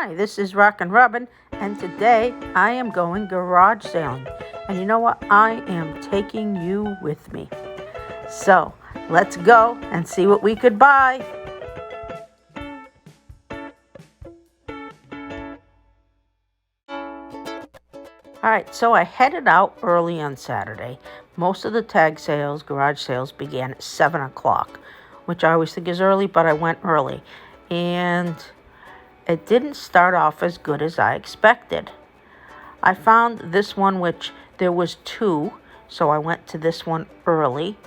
Hi, this is RockinRobin, and today I am going garage sailing. And you know what? I am taking you with me. So, let's go and see what we could buy. Alright, so I headed out early on Saturday. Most of the tag sales, garage sales, began at 7 o'clock, which I always think is early, but I went early. And it didn't start off as good as I expected. I found this one, which there was two, so I went to this one early.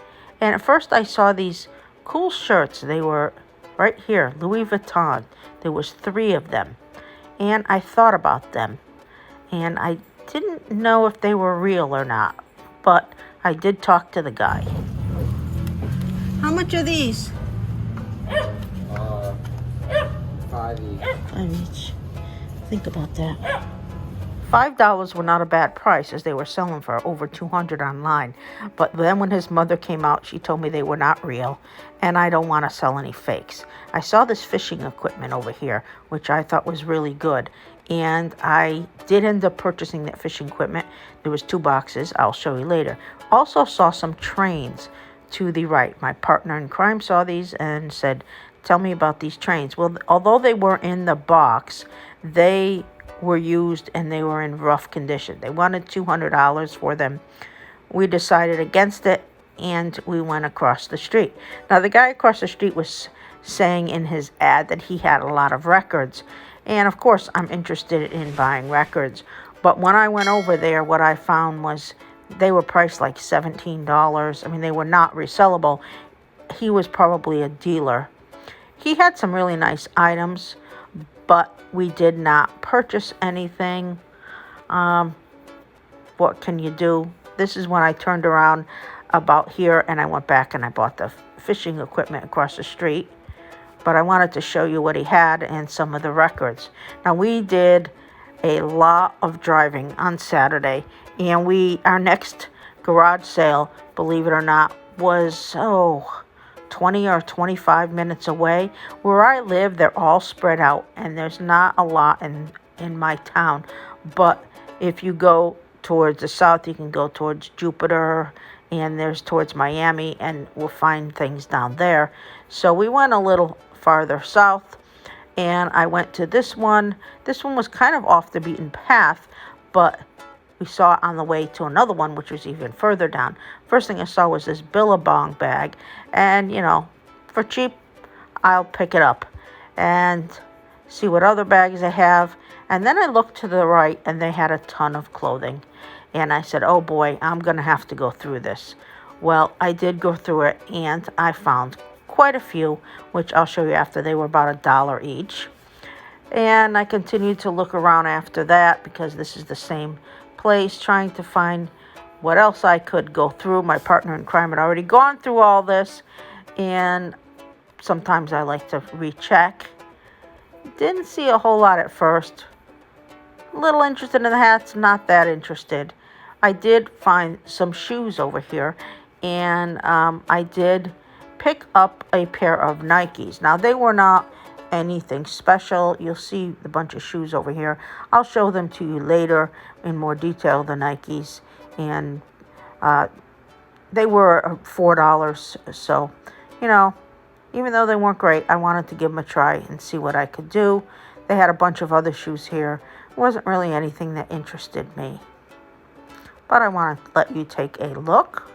And at first I saw these cool shirts. They were right here, Louis Vuitton. There was 3 of them. And I thought about them. And I didn't know if they were real or not, but I did talk to the guy. How much are these? 5 each. 5 each. Think about that. $5 were not a bad price, as they were selling for over $200 online. But then when his mother came out, she told me they were not real, and I don't want to sell any fakes. I saw this fishing equipment over here, which I thought was really good, and I did end up purchasing that fishing equipment. There was 2 boxes. I'll show you later. Also saw some trains to the right. My partner in crime saw these and said, "Tell me about these trains." Well, although they were in the box, they were used and they were in rough condition. They wanted $200 for them. We decided against it, and we went across the street. Now, the guy across the street was saying in his ad that he had a lot of records, and of course I'm interested in buying records. But when I went over there, what I found was they were priced like $17. I mean, they were not resellable. He was probably a dealer. He had some really nice items, but we did not purchase anything. What can you do? This is when I turned around about here and I went back and I bought the fishing equipment across the street. But I wanted to show you what he had and some of the records. Now, we did a lot of driving on Saturday, and our next garage sale, believe it or not, was 20 or 25 minutes away. Where I live, they're all spread out, and there's not a lot in my town. But if you go towards the south, you can go towards Jupiter, and there's towards Miami, and we'll find things down there. So we went a little farther south, and I went to this one. This one was kind of off the beaten path, but we saw on the way to another one, which was even further down. First thing I saw was this Billabong bag, and for cheap, I'll pick it up and see what other bags they have. And then I looked to the right, and they had a ton of clothing, and I said, oh boy, I'm gonna have to go through this. Well, I did go through it, and I found quite a few, which I'll show you after. They were about $1 each. And I continued to look around after that, because this is the same place, trying to find what else I could go through. My partner in crime had already gone through all this, and sometimes I like to recheck. Didn't see a whole lot at first. A little interested in the hats, not that interested. I did find some shoes over here, and I did pick up a pair of Nikes. Now, they were not anything special. You'll see the bunch of shoes over here. I'll show them to you later in more detail, the Nikes. And they were $4. So, even though they weren't great, I wanted to give them a try and see what I could do. They had a bunch of other shoes here. It wasn't really anything that interested me. But I want to let you take a look.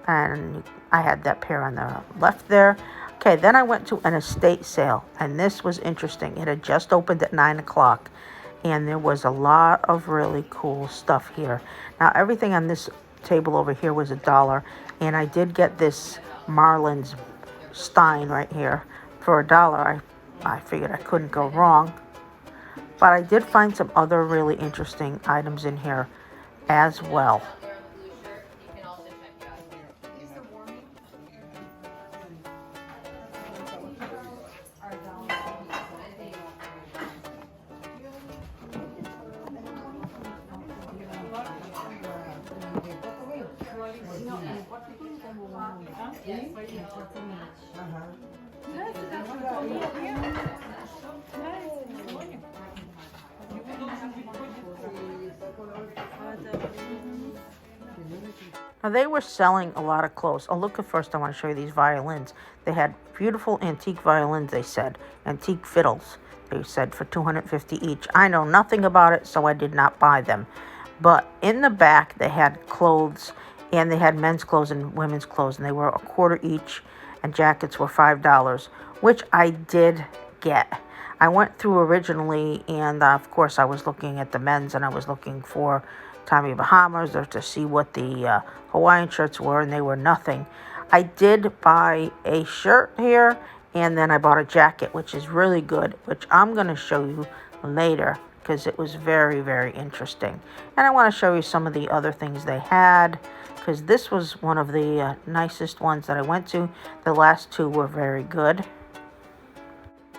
And I had that pair on the left there. Okay, then I went to an estate sale, and this was interesting. It had just opened at 9 o'clock, and there was a lot of really cool stuff here. Now, everything on this table over here was $1, and I did get this Marlin's Stein right here for $1. I figured I couldn't go wrong. But I did find some other really interesting items in here as well. Now, they were selling a lot of clothes. Oh, look, at first I want to show you these violins. They had beautiful antique violins, they said. Antique fiddles, they said, for $250 each. I know nothing about it, so I did not buy them. But in the back, they had clothes, and they had men's clothes and women's clothes, and they were $1 each, and jackets were $5, which I did get. I went through originally, and of course I was looking at the men's, and I was looking for Tommy Bahamas or to see what the Hawaiian shirts were, and they were nothing. I did buy a shirt here, and then I bought a jacket, which is really good, which I'm going to show you later because it was very, very interesting. And I want to show you some of the other things they had, because this was one of the nicest ones that I went to. The last two were very good.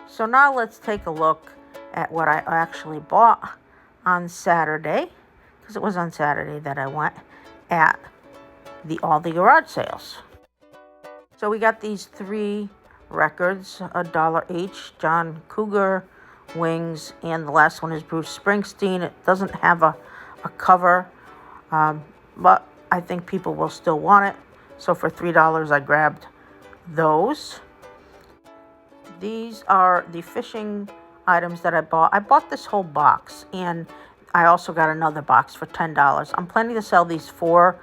So now let's take a look at what I actually bought on Saturday, because it was on Saturday that I went at all the garage sales. So we got these 3 records, $1 each. John Cougar, Wings, and the last one is Bruce Springsteen. It doesn't have a cover, but I think people will still want it. So for $3, I grabbed those. These are the fishing items that I bought. I bought this whole box, and I also got another box for $10. I'm planning to sell these $4,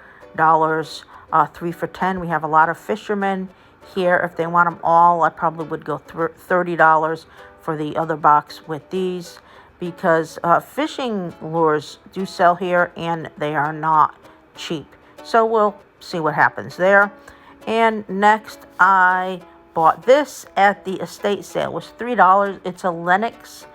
3 for $10. We have a lot of fishermen here. If they want them all, I probably would go $30 for the other box with these, because fishing lures do sell here, and they are not cheap. So we'll see what happens there. And next, I bought this at the estate sale. It was $3. It's a Lennox,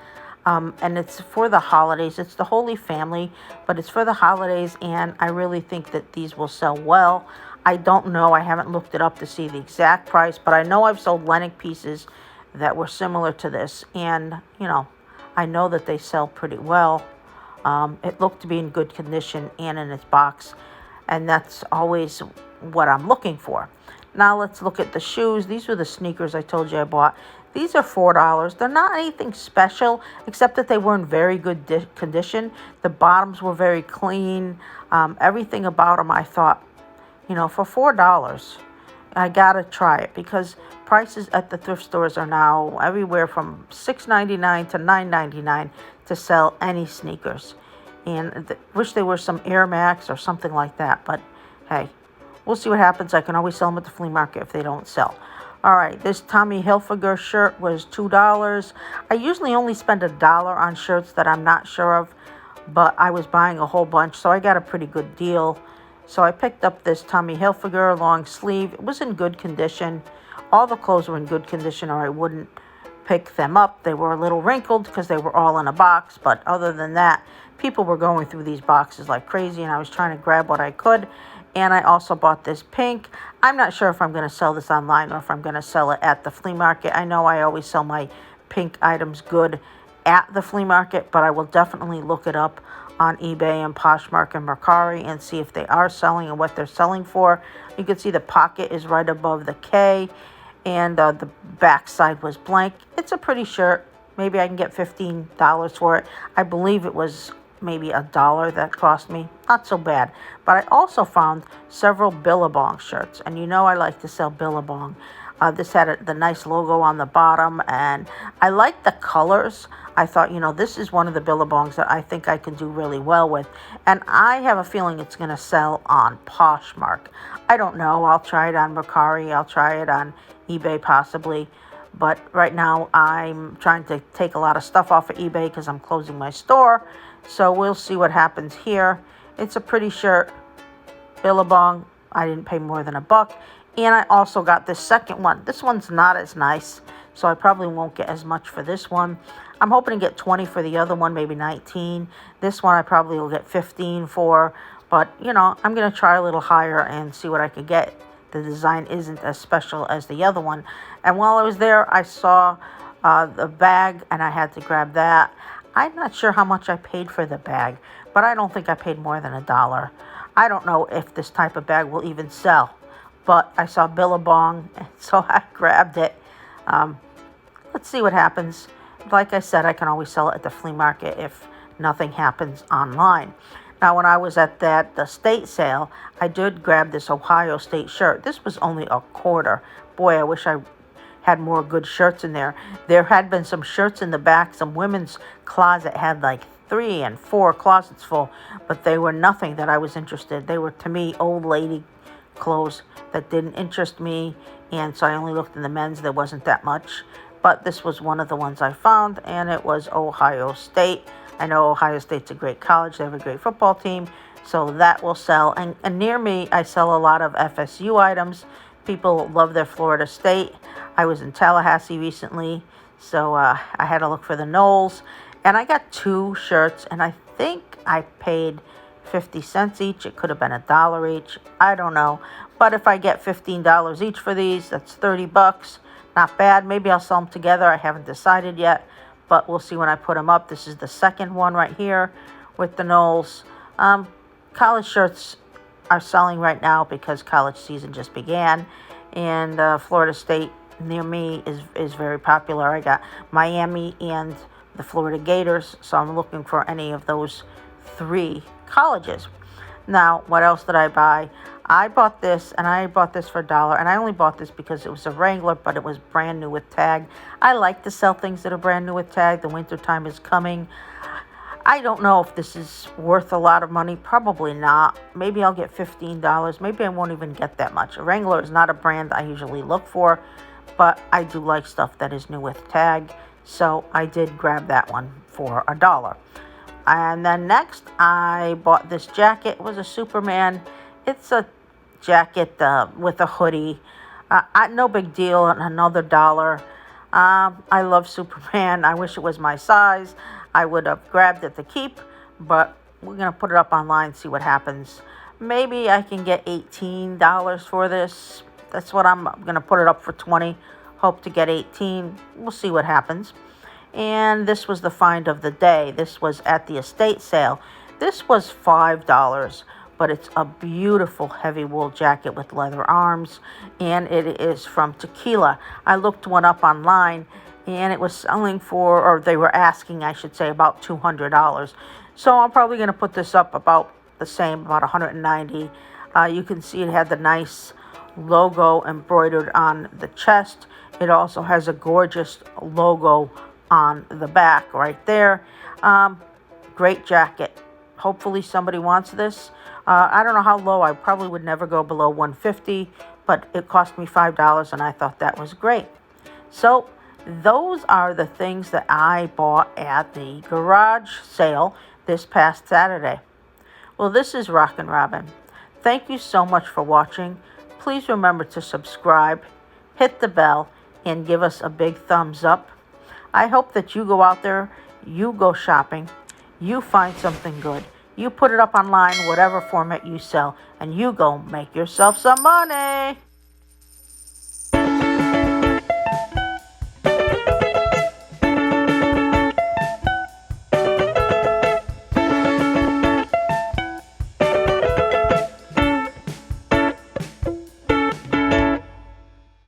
and it's for the holidays. It's the Holy Family, but it's for the holidays, and I really think that these will sell well. I don't know. I haven't looked it up to see the exact price, but I know I've sold Lennox pieces that were similar to this, and, you know, I know that they sell pretty well. It looked to be in good condition and in its box, and that's always what I'm looking for. Now let's look at the shoes. These were the sneakers I told you I bought. These are $4. They're not anything special, except that they were in very good condition. The bottoms were very clean. Everything about them, I thought, you know, for $4, I gotta try it, because prices at the thrift stores are now everywhere from $6.99 to $9.99 to sell any sneakers. And wish they were some Air Max or something like that, but hey, we'll see what happens. I can always sell them at the flea market if they don't sell. All right, this Tommy Hilfiger shirt was $2. I usually only spend $1 on shirts that I'm not sure of, but I was buying a whole bunch, so I got a pretty good deal. So I picked up this Tommy Hilfiger long sleeve. It was in good condition. All the clothes were in good condition, or I wouldn't pick them up. They were a little wrinkled because they were all in a box, but other than that, people were going through these boxes like crazy, and I was trying to grab what I could. And I also bought this pink. I'm not sure if I'm going to sell this online or if I'm going to sell it at the flea market. I know I always sell my pink items good at the flea market, but I will definitely look it up on eBay and Poshmark and Mercari and see if they are selling and what they're selling for. You can see the pocket is right above the K, and the back side was blank. It's a pretty shirt. Maybe I can get $15 for it. I believe it was maybe $1 that cost me. Not so bad. But I also found several Billabong shirts, and you know I like to sell Billabong. This had the nice logo on the bottom, and I like the colors. I thought, you know, this is one of the Billabongs that I think I can do really well with, and I have a feeling it's going to sell on Poshmark. I don't know. I'll try it on Mercari. I'll try it on eBay possibly. But right now I'm trying to take a lot of stuff off of eBay because I'm closing my store. So we'll see what happens here. It's a pretty shirt. Billabong. I didn't pay more than $1. And I also got this second one. This one's not as nice, so I probably won't get as much for this one. I'm hoping to get 20 for the other one, maybe 19. This one I probably will get 15 for. But, you know, I'm going to try a little higher and see what I could get. The design isn't as special as the other one. And while I was there, I saw the bag, and I had to grab that. I'm not sure how much I paid for the bag, but I don't think I paid more than $1. I don't know if this type of bag will even sell, but I saw Billabong, so I grabbed it. Let's see what happens. Like I said, I can always sell it at the flea market if nothing happens online. Now, when I was at that state sale, I did grab this Ohio State shirt. This was only a quarter. Boy, I wish I had more good shirts in there. There had been some shirts in the back. Some women's closet had like 3 and 4 closets full, but they were nothing that I was interested. They were, to me, old lady clothes that didn't interest me, and so I only looked in the men's. There wasn't that much, but this was one of the ones I found, and it was Ohio State. I know Ohio State's a great college. They have a great football team, so that will sell. And near me, I sell a lot of FSU items. People love their Florida State. I was in Tallahassee recently, so I had to look for the Knowles. And I got 2 shirts, and I think I paid 50 cents each. It could have been $1 each. I don't know. But if I get $15 each for these, that's 30 bucks. Not bad. Maybe I'll sell them together. I haven't decided yet, but we'll see when I put them up. This is the second one right here with the Knowles. College shirts are selling right now because college season just began, and Florida State near me is very popular. I got Miami and the Florida Gators, so I'm looking for any of those 3 colleges. Now, what else did I buy? I bought this, and I bought this for $1, and I only bought this because it was a Wrangler, but it was brand new with tag. I like to sell things that are brand new with tag. The winter time is coming. I don't know if this is worth a lot of money. Probably not. Maybe I'll get $15. Maybe I won't even get that much. A Wrangler is not a brand I usually look for, but I do like stuff that is new with tag. So I did grab that one for $1. And then next, I bought this jacket. It was a Superman. It's a jacket with a hoodie. No big deal. Another $1. I love Superman. I wish it was my size. I would have grabbed it to keep, but we're going to put it up online, see what happens. Maybe I can get $18 for this. That's what I'm going to put it up for 20. Hope to get 18. We'll see what happens. And this was the find of the day. This was at the estate sale. This was $5, but it's a beautiful heavy wool jacket with leather arms, and it is from Tequila. I looked one up online, and it was selling for, or they were asking, I should say, about $200. So I'm probably going to put this up about the same, about $190. You can see it had the nice logo embroidered on the chest. It also has a gorgeous logo on the back right there. Great jacket. Hopefully somebody wants this. I don't know how low. I probably would never go below $150, but it cost me $5, and I thought that was great. So those are the things that I bought at the garage sale this past Saturday. Well, this is RockinRobin. Thank you so much for watching. Please remember to subscribe, hit the bell, and give us a big thumbs up. I hope that you go out there, you go shopping, you find something good, you put it up online, whatever format you sell, and you go make yourself some money.